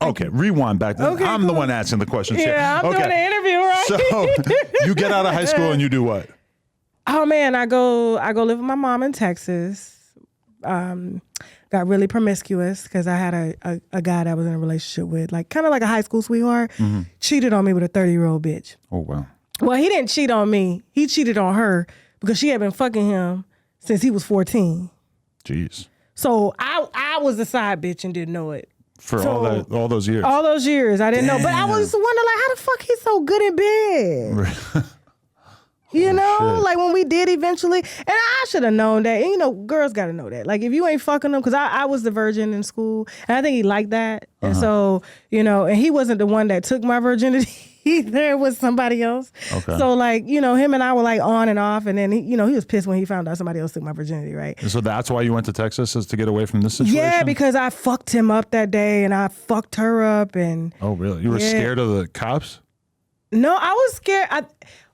Okay, rewind back. Okay, I'm cool. the one asking the questions. Yeah, I'm doing the interview, right? So you get out of high school and you do what? Oh man, I go live with my mom in Texas. Got really promiscuous because I had a guy that I was in a relationship with, like kind of like a high school sweetheart. Mm-hmm. Cheated on me with a 30-year-old bitch. Oh wow. Well, he didn't cheat on me. He cheated on her because she had been fucking him since he was 14. Jeez. So I was the side bitch and didn't know it. For all those years. All those years, I didn't know. But I was wondering, like, how the fuck he's so good in bed? You know, like when we did eventually, and I should have known that. And, you know, girls got to know that. Like if you ain't fucking them, because I was the virgin in school, and I think he liked that. And so, you know, and he wasn't the one that took my virginity either. It was somebody else. Okay. So like, you know, him and I were like on and off, and then he, you know, he was pissed when he found out somebody else took my virginity, right? And so that's why you went to Texas, is to get away from this situation? Yeah, because I fucked him up that day, and I fucked her up, and oh really? You were scared of the cops? No, I was scared.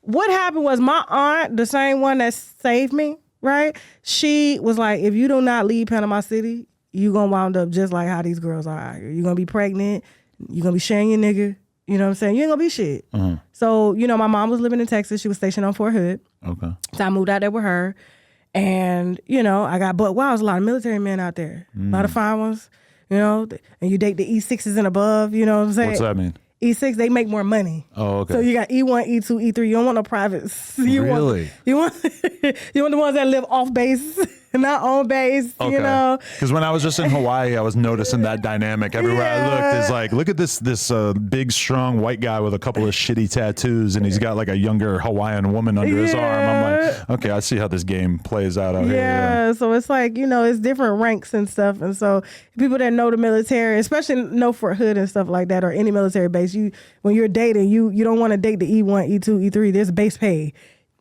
What happened was my aunt, the same one that saved me, right? She was like, if you do not leave Panama City, you gonna wind up just like how these girls are out here. You're gonna be pregnant. You're gonna be sharing your nigga. You know what I'm saying? You ain't gonna be shit. Uh-huh. So, you know, my mom was living in Texas. She was stationed on Fort Hood. Okay. So I moved out there with her. And, you know, I got, but wow, there's a lot of military men out there. A lot of fine ones, you know, and you date the E6s and above, you know what I'm saying? What's that mean? E6, they make more money. Oh, okay. So you got E1, E2, E3. You don't want no privates. Really? You want the ones that live off base, not on base, you know? Because when I was just in Hawaii, I was noticing that dynamic. Everywhere I looked, it's like, look at this big, strong white guy with a couple of shitty tattoos, and he's got like a younger Hawaiian woman under his arm. I'm like, okay, I see how this game plays out here. Yeah, so it's like, you know, it's different ranks and stuff. And so people that know the military, especially know Fort Hood and stuff like that, or any military base, when you're dating, you don't want to date the E1, E2, E3. There's base pay.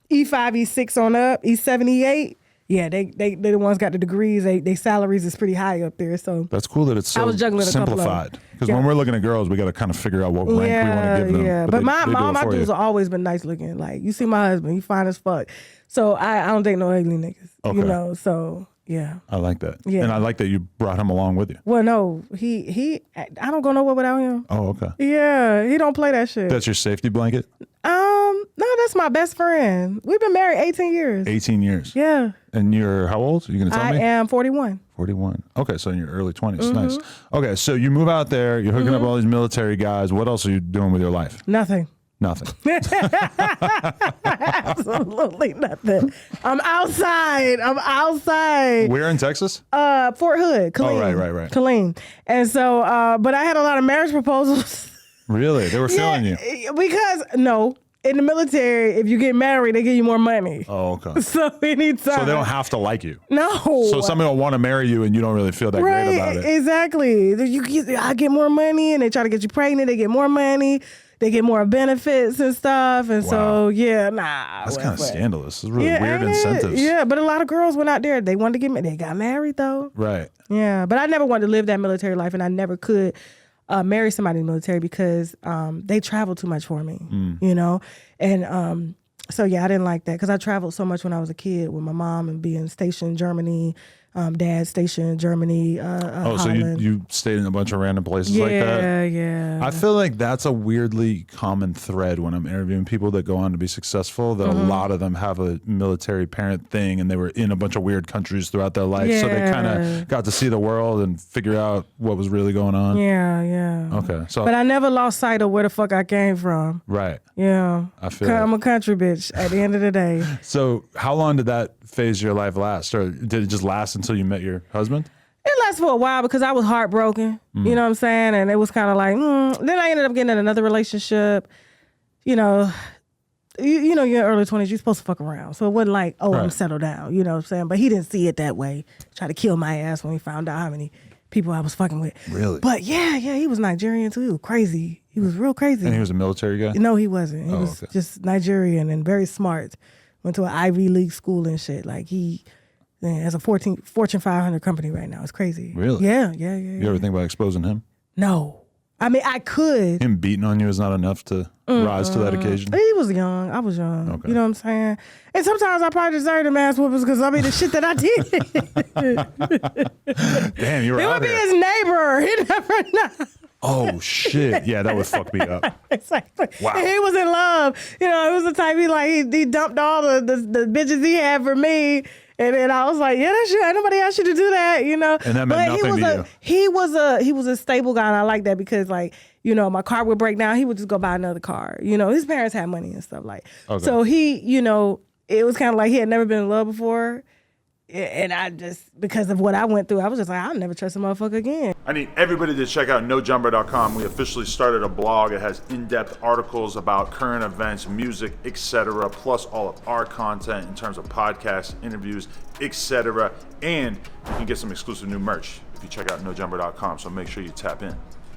E5, E6 on up, E7, E8. Yeah, they the ones got the degrees. They salaries is pretty high up there. So that's cool that it's so simplified. Because when we're looking at girls, we got to kind of figure out what rank we want to give them. Yeah, but all my dudes have always been nice looking. Like you see my husband, he fine as fuck. So I don't date no ugly niggas. Okay. You know, so yeah. I like that. Yeah. And I like that you brought him along with you. Well, no, I don't go nowhere without him. Oh, okay. Yeah, he don't play that shit. That's your safety blanket? No, that's my best friend. We've been married 18 years. 18 years? Yeah. And you're how old? Are you going to tell me? I am 41. 41. Okay, so in your early 20s. Mm-hmm. Nice. Okay, so you move out there, you're hooking up all these military guys. What else are you doing with your life? Nothing. Absolutely nothing. I'm outside. Where in Texas? Fort Hood, Killeen. Oh, right. Killeen. And so, but I had a lot of marriage proposals. Really? They were feeling you? Because, no. In the military, if you get married, they give you more money. Oh, okay. So anytime. So they don't have to like you. No. So somebody will want to marry you and you don't really feel that great about it. Exactly. I get more money and they try to get you pregnant. They get more money. They get more benefits and stuff. And so, yeah, nah. That's kind of scandalous. It's really weird incentives. Yeah, but a lot of girls went out there. They wanted to get married. They got married, though. Right. Yeah, but I never wanted to live that military life, and I never could marry somebody in the military because they travel too much for me, you know? And so, yeah, I didn't like that because I traveled so much when I was a kid with my mom and being stationed in Germany, dad stationed in Germany, Holland. So you stayed in a bunch of random places like that? Yeah. I feel like that's a weirdly common thread when I'm interviewing people that go on to be successful, that a lot of them have a military parent thing and they were in a bunch of weird countries throughout their life. So they kind of got to see the world and figure out what was really going on. Yeah. Okay. So, but I never lost sight of where the fuck I came from. Right. Yeah. I'm a country bitch at the end of the day. So how long did that phase of your life last? Or did it just last until you met your husband? It lasted for a while because I was heartbroken. You know what I'm saying? And it was kind of like, Then I ended up getting in another relationship. You know, you're in your early 20s, you're supposed to fuck around. So it wasn't like, I'm settled down. You know what I'm saying? But he didn't see it that way. Tried to kill my ass when he found out how many people I was fucking with. Really? But yeah, he was Nigerian too. He was crazy. He was real crazy. And he was a military guy? No, he wasn't. He was just Nigerian and very smart. Went to an Ivy League school and shit. Like he has a Fortune 500 company right now. It's crazy. Really? Yeah. You ever think about exposing him? No. I mean, I could. Him beating on you is not enough to rise to that occasion? He was young. I was young. Okay. You know what I'm saying? And sometimes I probably deserve the ass whoopers because I mean the shit that I did. Damn, you were out here. It would be his neighbor. He never know. Oh shit! Yeah, that would fuck me up. Exactly. Wow. And he was in love. You know, it was the type he dumped all the bitches he had for me. And then I was like, yeah, that's you. Ain't nobody asked you to do that, you know. And that meant nothing to you. He was a stable guy, and I like that because, like, you know, my car would break down, he would just go buy another car. You know, his parents had money and stuff like. Okay. So he, you know, it was kind of like he had never been in love before. And I just, because of what I went through, I was just like, I'll never trust a motherfucker again. I need everybody to check out NoJumper.com. We officially started a blog. It has in-depth articles about current events, music, etc., plus all of our content in terms of podcasts, interviews, etc. And you can get some exclusive new merch if you check out NoJumper.com. So make sure you tap in.